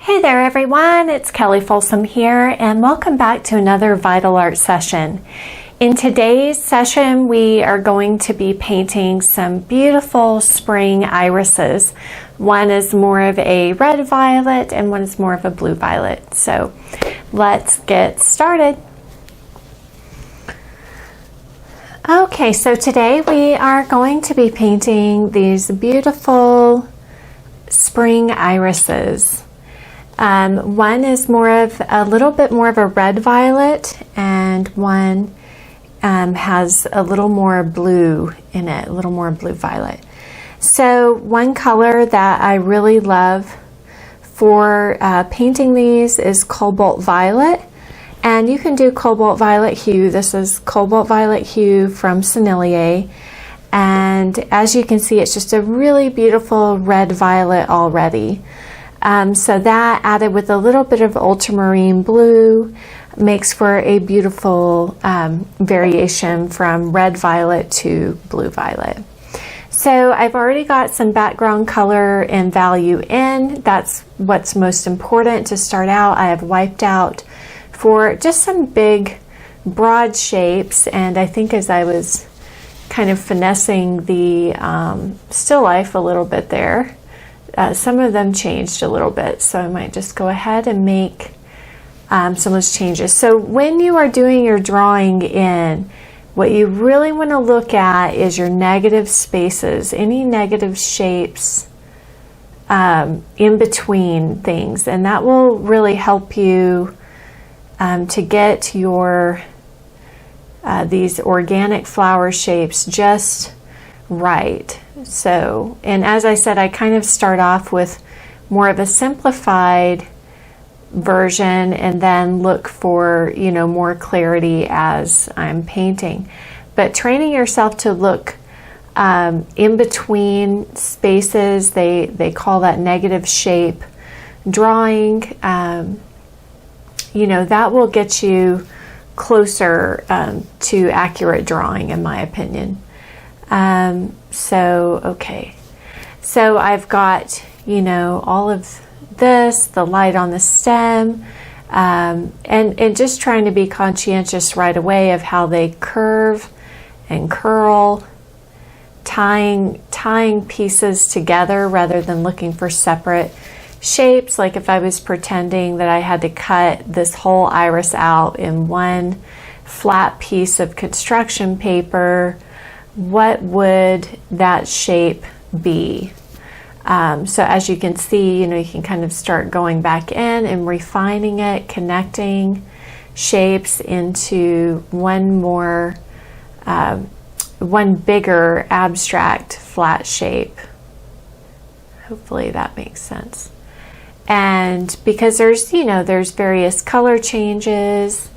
Hey there everyone, it's Kelly Folsom here and welcome back to another Vital Art session. In today's session we are going to be painting some beautiful spring irises. One is more of a red violet and one is more of a blue violet. So let's get started. Okay, so today we are going to be painting these beautiful spring irises. One is a little bit more of a red violet, and one has a little more blue in it, a little more blue violet. So one color that I really love for painting these is cobalt violet, and you can do cobalt violet hue. This is cobalt violet hue from Sennelier, and as you can see, it's just a really beautiful red violet already. So that added with a little bit of ultramarine blue makes for a beautiful variation from red violet to blue violet. So I've already got some background color and value in. That's what's most important to start out. I have wiped out for just some big broad shapes, and I think as I was kind of finessing the still life a little bit there, some of them changed a little bit, so I might just go ahead and make some of those changes. So when you are doing your drawing in, what you really want to look at is your negative spaces, any negative shapes in between things, and that will really help you to get your these organic flower shapes just right. So, and as I said, I kind of start off with more of a simplified version and then look for, you know, more clarity as I'm painting. But training yourself to look in between spaces, they call that negative shape drawing, you know, that will get you closer to accurate drawing, in my opinion. Okay, so I've got, you know, all of this, the light on the stem, and just trying to be conscientious right away of how they curve and curl, tying pieces together rather than looking for separate shapes. Like if I was pretending that I had to cut this whole iris out in one flat piece of construction paper, what would that shape be? So as you can see, you know, you can kind of start going back in and refining it, connecting shapes into one bigger abstract flat shape. Hopefully that makes sense. And because there's, you know, there's various color changes,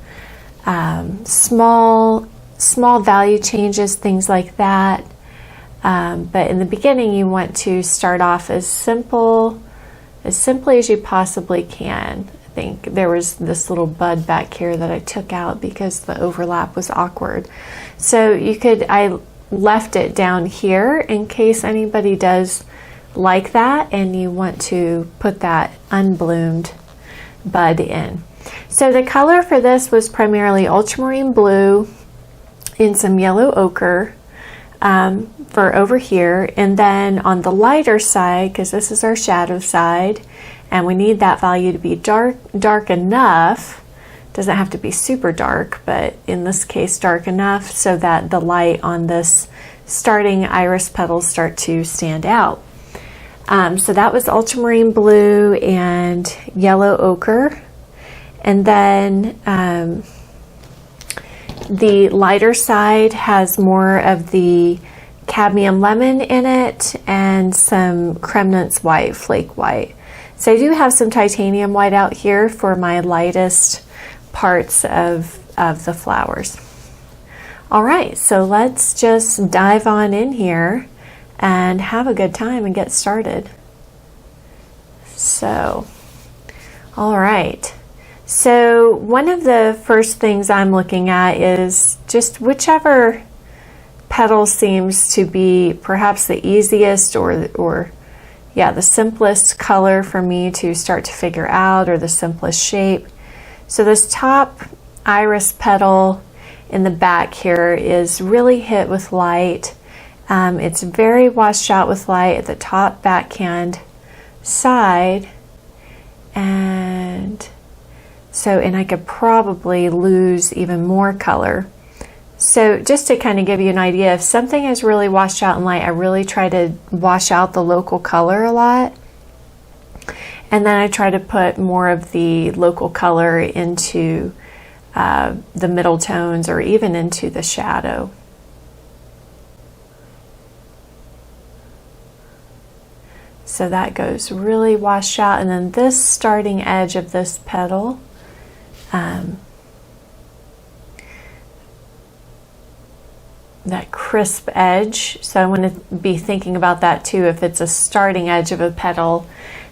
small value changes, things like that. But in the beginning, you want to start off as simply as you possibly can. I think there was this little bud back here that I took out because the overlap was awkward. So I left it down here in case anybody does like that and you want to put that unbloomed bud in. So the color for this was primarily ultramarine blue in some yellow ochre for over here, and then on the lighter side, because this is our shadow side and we need that value to be dark enough, doesn't have to be super dark, but in this case dark enough so that the light on this starting iris petals start to stand out. So that was ultramarine blue and yellow ochre, and then the lighter side has more of the cadmium lemon in it and some Kremnitz white, flake white. So I do have some titanium white out here for my lightest parts of the flowers. All right, so let's just dive on in here and have a good time and get started. So, all right. So one of the first things I'm looking at is just whichever petal seems to be perhaps the easiest or yeah, the simplest color for me to start to figure out, or the simplest shape. So this top iris petal in the back here is really hit with light. It's very washed out with light at the top backhand side, and I could probably lose even more color. So just to kind of give you an idea, if something is really washed out in light, I really try to wash out the local color a lot. And then I try to put more of the local color into the middle tones, or even into the shadow. So that goes really washed out. And then this starting edge of this petal, that crisp edge. So I want to be thinking about that too. If it's a starting edge of a petal,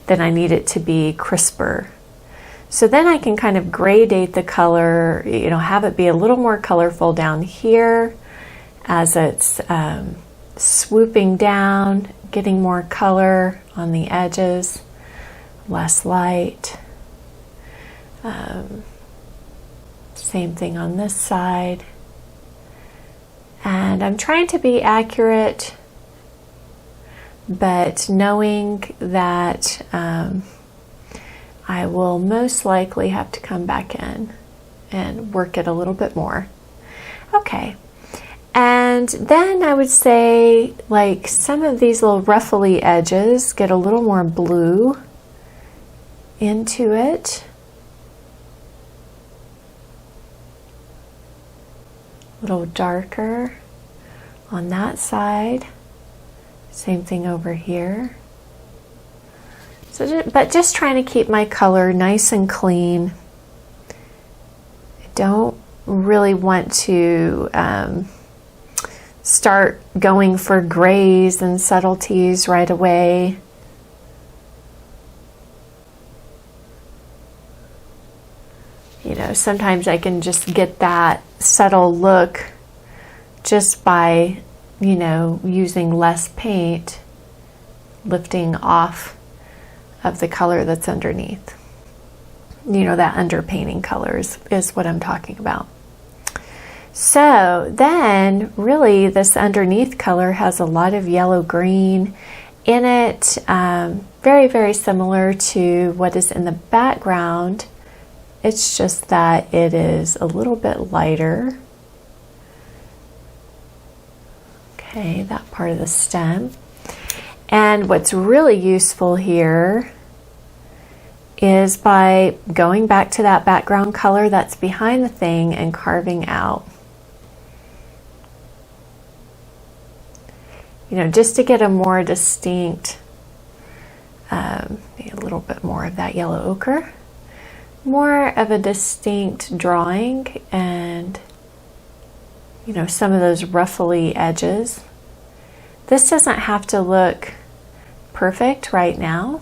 then I need it to be crisper. So then I can kind of gradate the color, have it be a little more colorful down here as it's swooping down, getting more color on the edges, less light. Same thing on this side. And I'm trying to be accurate, but knowing that I will most likely have to come back in and work it a little bit more. Okay. And then I would say, like, some of these little ruffly edges get a little more blue into it. A little darker on that side. Same thing over here. So, but just trying to keep my color nice and clean. I don't really want to start going for grays and subtleties right away. Sometimes I can just get that subtle look just by, using less paint, lifting off of the color that's underneath. That underpainting color is what I'm talking about. So then really this underneath color has a lot of yellow green in it, very, very similar to what is in the background. It's just that it is a little bit lighter. Okay, that part of the stem. And what's really useful here is by going back to that background color that's behind the thing and carving out. Just to get a more distinct, a little bit more of that yellow ochre, more of a distinct drawing, and some of those ruffly edges. This doesn't have to look perfect right now,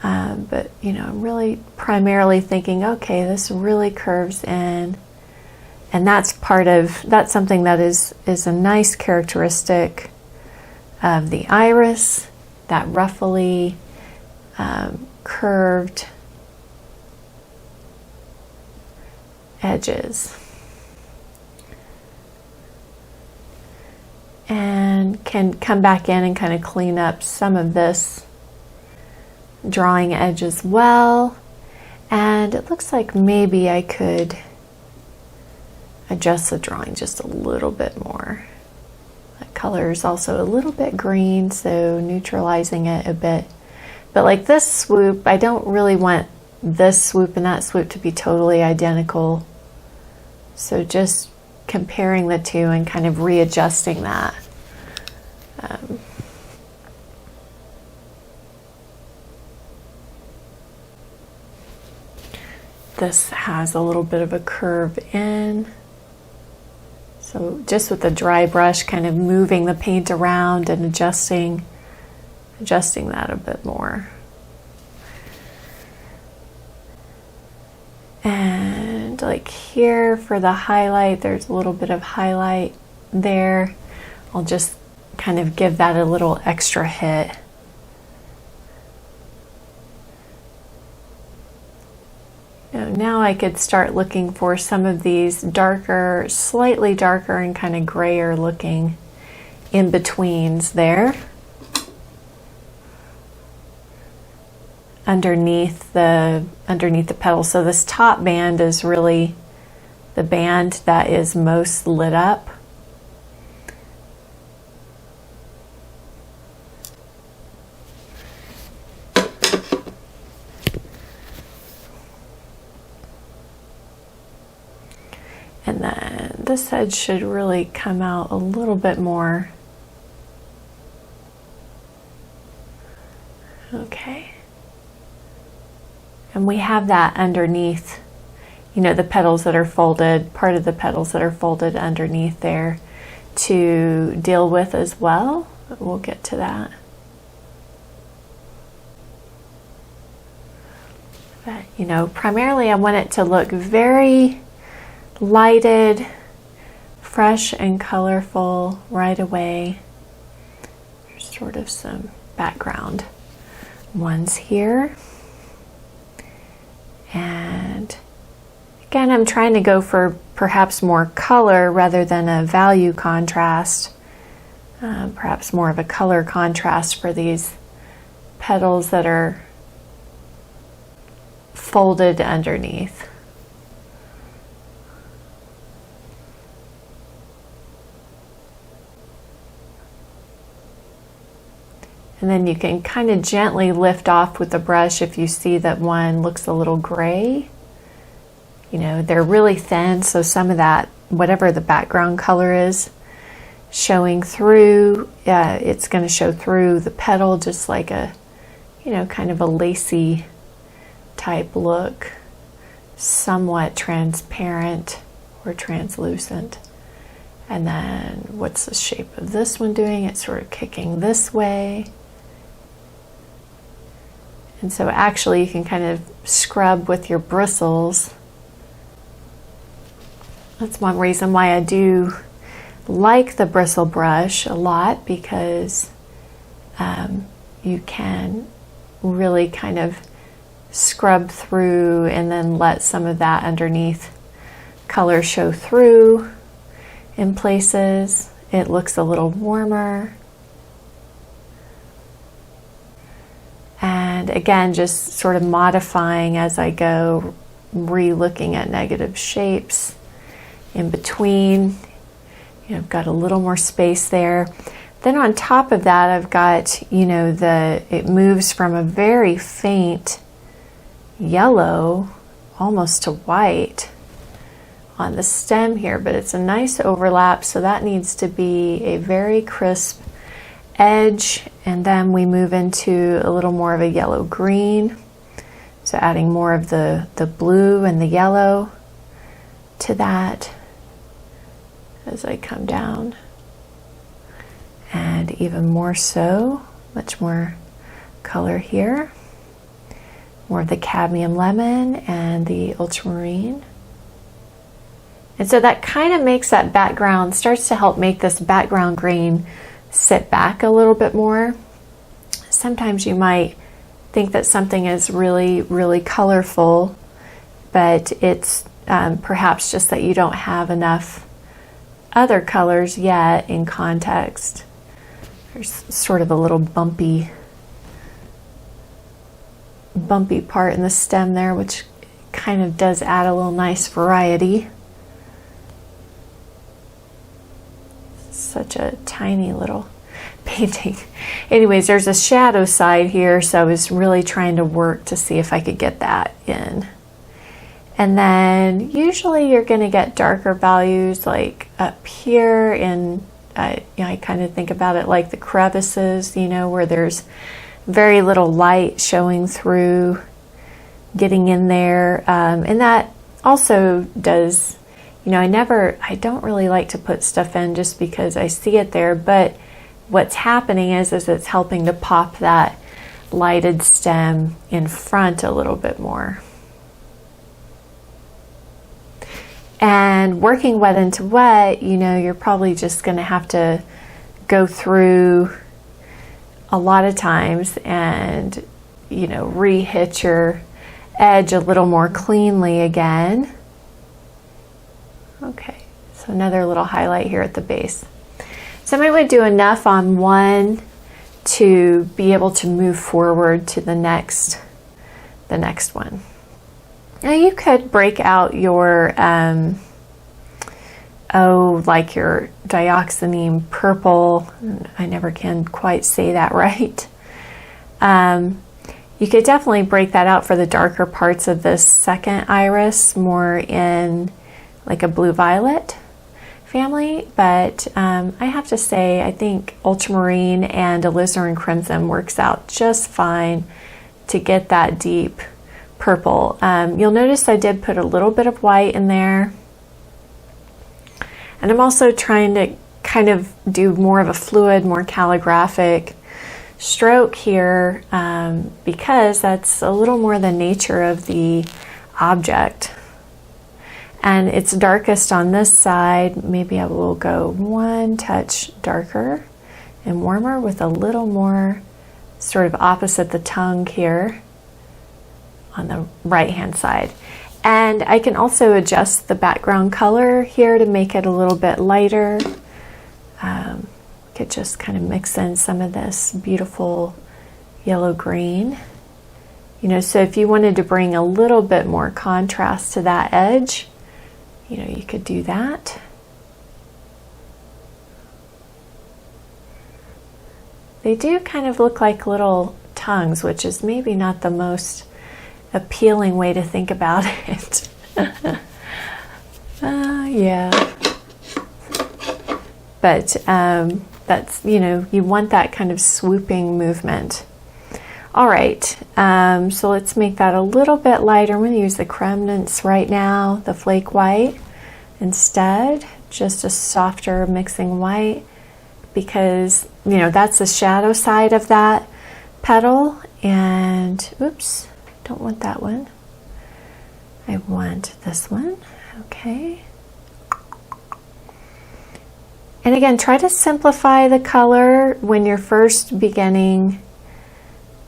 but I'm really primarily thinking, okay, this really curves in, and that's something that is a nice characteristic of the iris, that ruffly, curved edges. And can come back in and kind of clean up some of this drawing edge as well. And it looks like maybe I could adjust the drawing just a little bit more. That color is also a little bit green, so neutralizing it a bit. But like this swoop, I don't really want this swoop and that swoop to be totally identical. So just comparing the two and kind of readjusting that. This has a little bit of a curve in. So just with the dry brush, kind of moving the paint around and adjusting that a bit more. And like here for the highlight, there's a little bit of highlight there. I'll just kind of give that a little extra hit now I could start looking for some of these darker, slightly darker and kind of grayer looking in-betweens there. Underneath the petals. So this top band is really the band that is most lit up. And then this edge should really come out a little bit more. Okay. And we have that underneath, you know, the petals that are folded, part of the petals that are folded underneath there to deal with as well. We'll get to that. But, you know, primarily I want it to look very lighted, fresh and colorful right away. There's sort of some background ones here. And again, I'm trying to go for perhaps more color rather than a value contrast. Perhaps more of a color contrast for these petals that are folded underneath. And then you can kind of gently lift off with the brush if you see that one looks a little gray. You know, they're really thin, so some of that, whatever the background color is, showing through, it's going to show through the petal just like a, you know, kind of a lacy type look, somewhat transparent or translucent. And then what's the shape of this one doing? It's sort of kicking this way. And so actually you can kind of scrub with your bristles. That's one reason why I do like the bristle brush a lot, because you can really kind of scrub through and then let some of that underneath color show through in places. It looks a little warmer. And again, just sort of modifying as I go, re-looking at negative shapes in between. You know, I've got a little more space there. Then on top of that, I've got, you know, it moves from a very faint yellow almost to white on the stem here, but it's a nice overlap, so that needs to be a very crisp edge. And then we move into a little more of a yellow green, so adding more of the blue and the yellow to that as I come down, and even more so, much more color here, more of the cadmium lemon and the ultramarine. And so that kind of makes that background, starts to help make this background green sit back a little bit more. Sometimes you might think that something is really, really colorful, but it's perhaps just that you don't have enough other colors yet in context. There's sort of a little bumpy part in the stem there, which kind of does add a little nice variety. Such a tiny little painting. Anyways, there's a shadow side here, so I was really trying to work to see if I could get that in. And then usually you're going to get darker values like up here in, you know, I kind of think about it like the crevices, you know, where there's very little light showing through, getting in there. And that also does, you know, I don't really like to put stuff in just because I see it there, but what's happening is it's helping to pop that lighted stem in front a little bit more. And working wet into wet, you know, you're probably just going to have to go through a lot of times and, you know, re-hit your edge a little more cleanly again. Okay, so another little highlight here at the base. So I might do enough on one to be able to move forward to the next one. Now you could break out your like your dioxazine purple. I never can quite say that right. You could definitely break that out for the darker parts of this second iris, more in like a blue violet family, but I have to say I think ultramarine and alizarin crimson works out just fine to get that deep purple. You'll notice I did put a little bit of white in there, and I'm also trying to kind of do more of a fluid, more calligraphic stroke here, because that's a little more the nature of the object. And it's darkest on this side. Maybe I will go one touch darker and warmer with a little more sort of opposite the tongue here on the right hand side. And I can also adjust the background color here to make it a little bit lighter. Could just kind of mix in some of this beautiful yellow green. You know, so if you wanted to bring a little bit more contrast to that edge, you know, you could do that. They do kind of look like little tongues, which is maybe not the most appealing way to think about it. Yeah. But that's, you know, you want that kind of swooping movement. All right, so let's make that a little bit lighter. I'm going to use the Cremnitz right now, the flake white instead, just a softer mixing white, because, you know, that's the shadow side of that petal. And oops, don't want that one. I want this one. Okay. And again, try to simplify the color when you're first beginning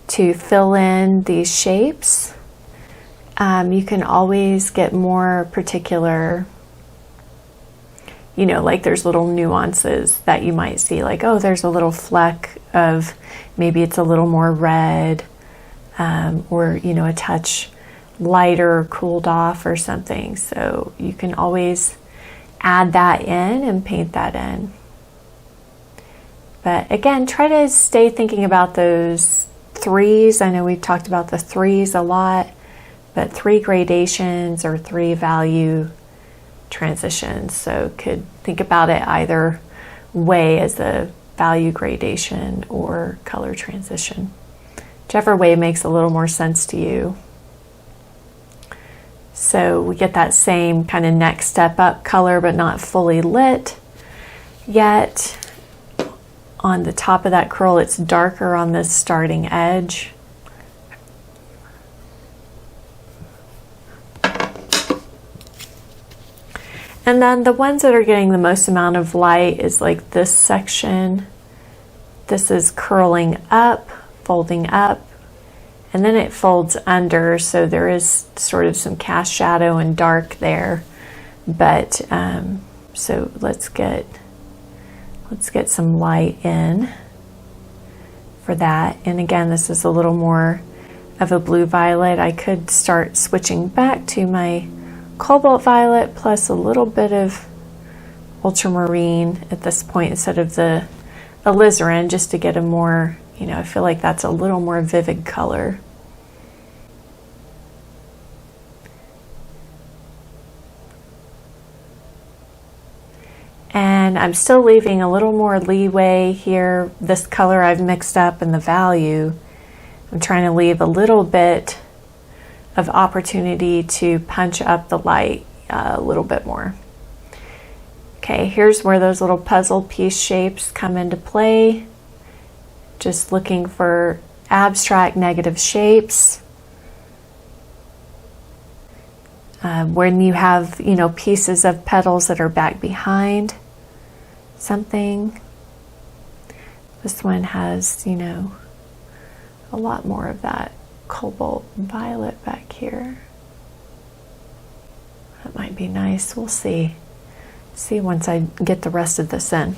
to fill in these shapes. You can always get more particular, you know, like there's little nuances that you might see, like, oh, there's a little fleck of, maybe it's a little more red, or, you know, a touch lighter or cooled off or something. So you can always add that in and paint that in. But again, try to stay thinking about those threes. I know we've talked about the threes a lot, but 3 gradations or 3 value transitions. So could think about it either way, as a value gradation or color transition, whichever way makes a little more sense to you. So we get that same kind of next step up color, but not fully lit yet. On the top of that curl, it's darker on this starting edge. And then the ones that are getting the most amount of light is like this section. This is curling up, folding up, and then it folds under, so there is sort of some cast shadow and dark there. But so let's get some light in for that. And again, this is a little more of a blue violet. I could start switching back to my cobalt violet plus a little bit of ultramarine at this point instead of the alizarin, just to get a more, you know, I feel like that's a little more vivid color. And I'm still leaving a little more leeway here. This color I've mixed up in the value. I'm trying to leave a little bit of opportunity to punch up the light a little bit more. Okay, here's where those little puzzle piece shapes come into play. Just looking for abstract negative shapes. When you have, you know, pieces of petals that are back behind something. This one has, you know, a lot more of that cobalt violet back here. That might be nice. We'll see. See once I get the rest of this in.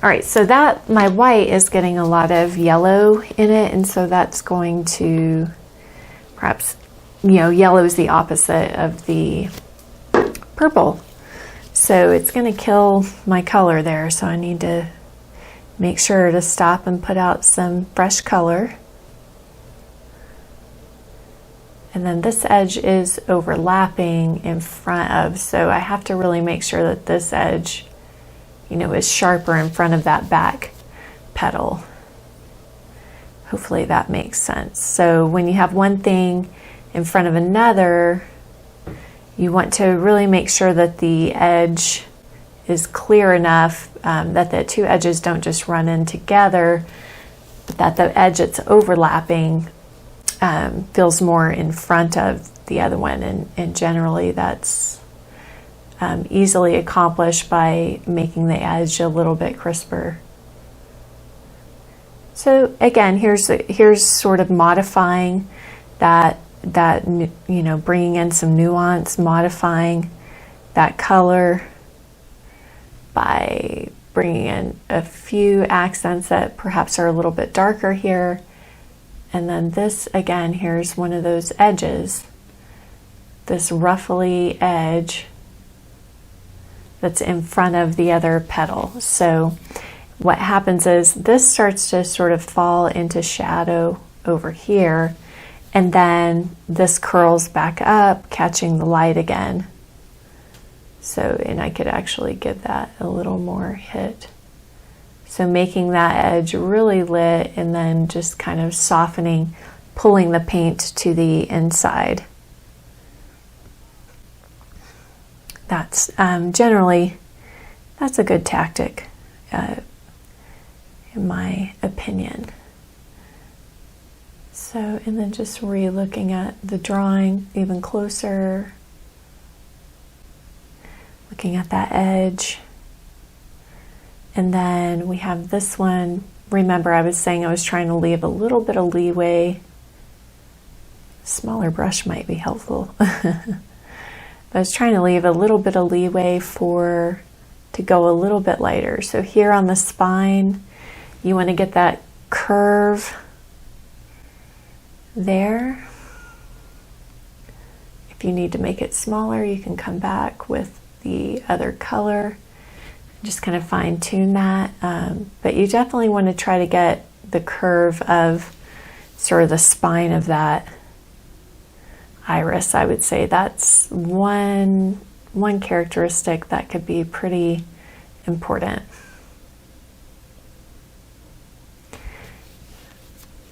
All right, so that my white is getting a lot of yellow in it, and so that's going to perhaps, yellow is the opposite of the purple. So it's going to kill my color there, so I need to make sure to stop and put out some fresh color. And then this edge is overlapping in front of, so I have to really make sure that this edge, is sharper in front of that back petal. Hopefully that makes sense. So when you have one thing in front of another, you want to really make sure that the edge is clear enough that the two edges don't just run in together, that the edge that's overlapping feels more in front of the other one, and generally that's easily accomplished by making the edge a little bit crisper. So again, here's sort of modifying that bringing in some nuance, modifying that color by bringing in a few accents that perhaps are a little bit darker here. And then this, again, here's one of those edges, this ruffly edge that's in front of the other petal. So what happens is this starts to sort of fall into shadow over here, and then this curls back up, catching the light again. So, and I could actually give that a little more hit. So making that edge really lit, and then just kind of softening, pulling the paint to the inside. That's generally, that's a good tactic, in my opinion. So, and then just re-looking at the drawing even closer, looking at that edge. And then we have this one. Remember, I was saying I was trying to leave a little bit of leeway. Smaller brush might be helpful. But I was trying to leave a little bit of leeway to go a little bit lighter. So here on the spine, you want to get that curve there. If you need to make it smaller, you can come back with the other color. Just kind of fine tune that. But you definitely want to try to get the curve of sort of the spine of that iris. I would say that's one characteristic that could be pretty important.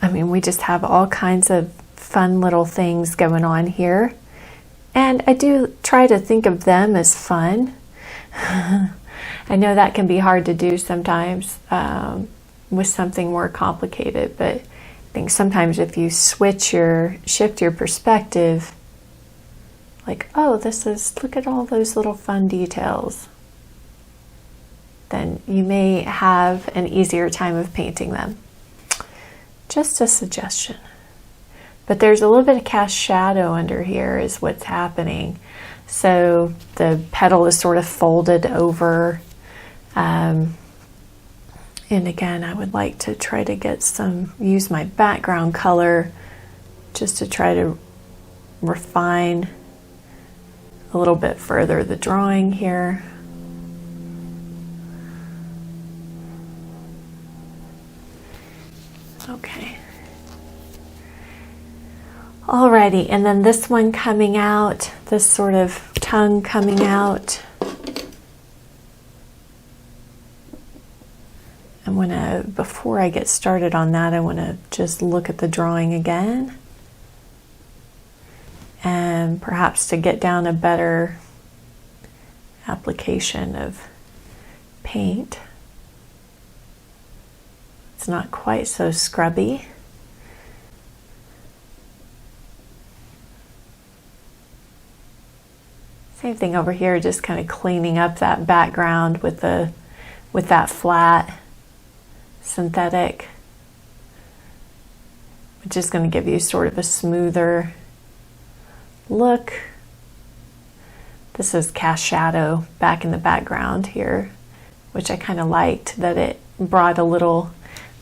I mean, we just have all kinds of fun little things going on here. And I do try to think of them as fun. I know that can be hard to do sometimes with something more complicated, but I think sometimes if you shift your perspective, like, oh, look at all those little fun details, then you may have an easier time of painting them. Just a suggestion. But there's a little bit of cast shadow under here is what's happening. So the petal is sort of folded over. And again, I would like to try to use my background color just to try to refine a little bit further the drawing here. Okay. Alrighty, and then this one coming out, this sort of tongue coming out. Before I get started on that, I want to just look at the drawing again. And perhaps to get down a better application of paint. It's not quite so scrubby. Same thing over here, just kind of cleaning up that background with that flat synthetic. which is going to give you sort of a smoother look. This is cast shadow back in the background here, which I kind of liked, that it brought a little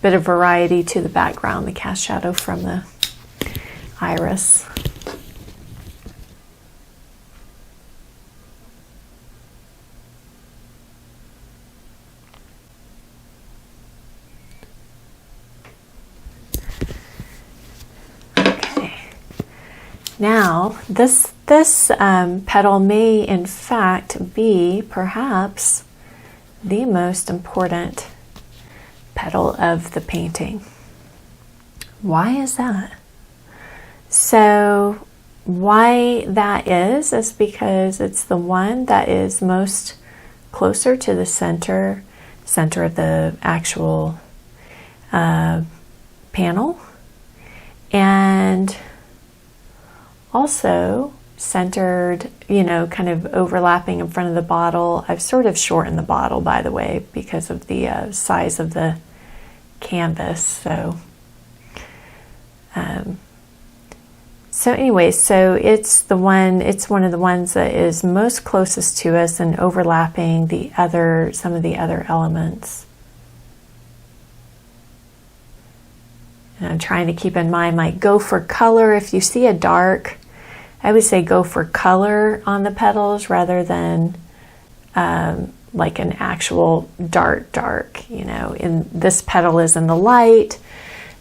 bit of variety to the background, the cast shadow from the iris. Now, this petal may in fact be perhaps the most important petal of the painting. Why is that? So why that is because it's the one that is most closer to the center of the actual panel, and also centered, kind of overlapping in front of the bottle. I've sort of shortened the bottle, by the way, because of the size of the canvas. So anyway, so it's one of the ones that is most closest to us and overlapping some of the other elements. And I'm trying to keep in mind, like, go for color. If you see a dark, I would say go for color on the petals rather than like an actual dark. In this petal is in the light,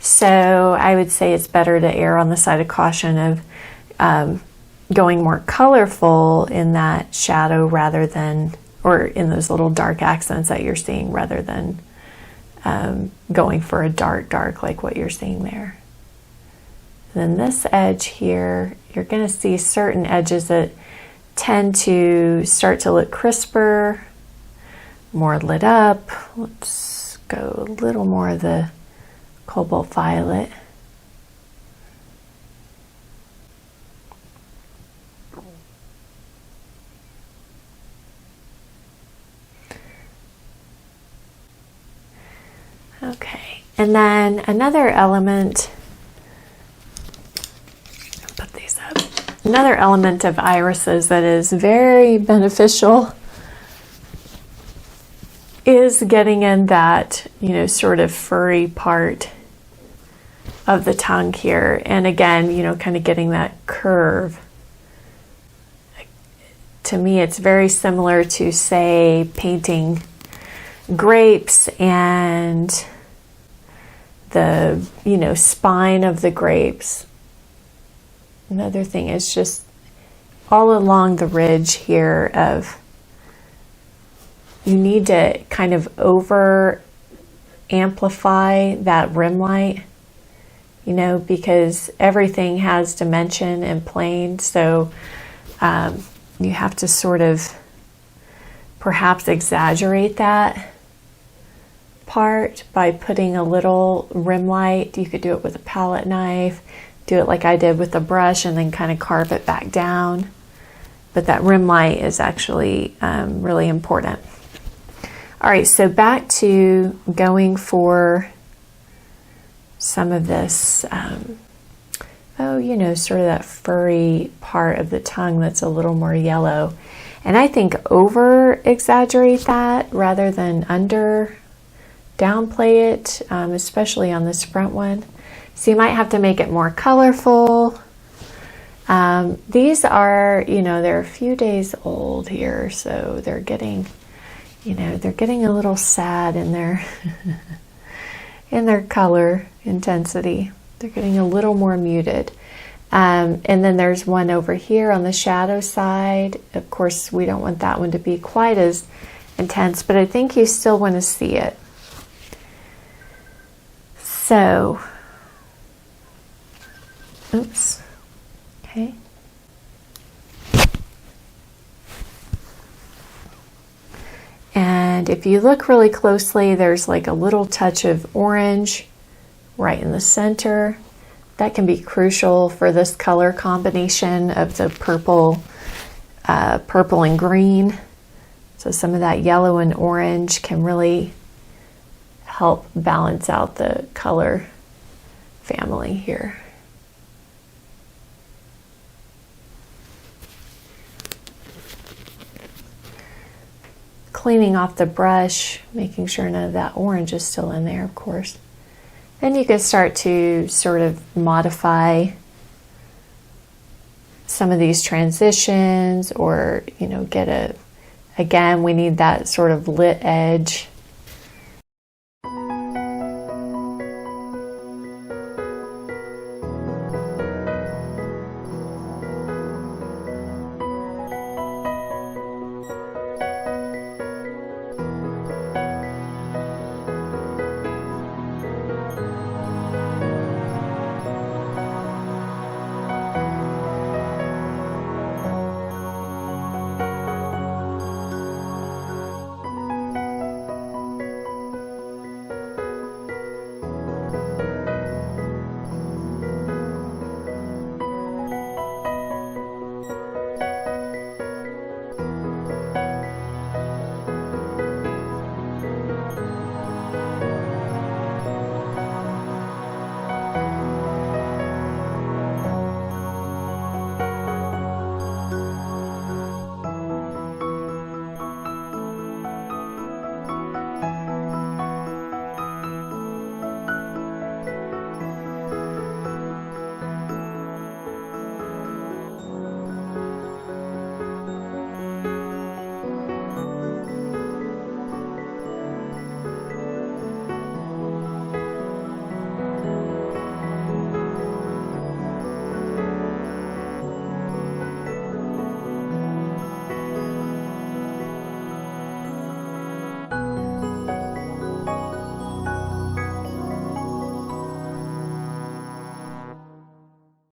so I would say it's better to err on the side of caution of going more colorful in that shadow rather than, or in those little dark accents that you're seeing, rather than going for a dark like what you're seeing there. Then this edge here, you're going to see certain edges that tend to start to look crisper, more lit up. Let's go a little more of the cobalt violet. Okay, and then another element, put these up. Another element of irises that is very beneficial is getting in that, sort of furry part of the tongue here. And again, kind of getting that curve. To me, it's very similar to, say, painting grapes and the, spine of the grapes. Another thing is just all along the ridge here of, you need to kind of over amplify that rim light, because everything has dimension and plane. So you have to sort of perhaps exaggerate that part by putting a little rim light. You could do it with a palette knife, do it like I did with the brush, and then kind of carve it back down. But that rim light is actually really important. All right, so back to going for some of this, sort of that furry part of the tongue that's a little more yellow. And I think over exaggerate that rather than downplay it, especially on this front one. So you might have to make it more colorful. These are, they're a few days old here, so they're getting, they're getting a little sad in their in their color intensity. They're getting a little more muted. And then there's one over here on the shadow side. Of course, we don't want that one to be quite as intense, but I think you still want to see it. So, oops, okay. And if you look really closely, there's like a little touch of orange right in the center. That can be crucial for this color combination of the purple and green. So some of that yellow and orange can really help balance out the color family here. Cleaning off the brush, making sure none of that orange is still in there, of course. Then you can start to sort of modify some of these transitions, or, you know, again, we need that sort of lit edge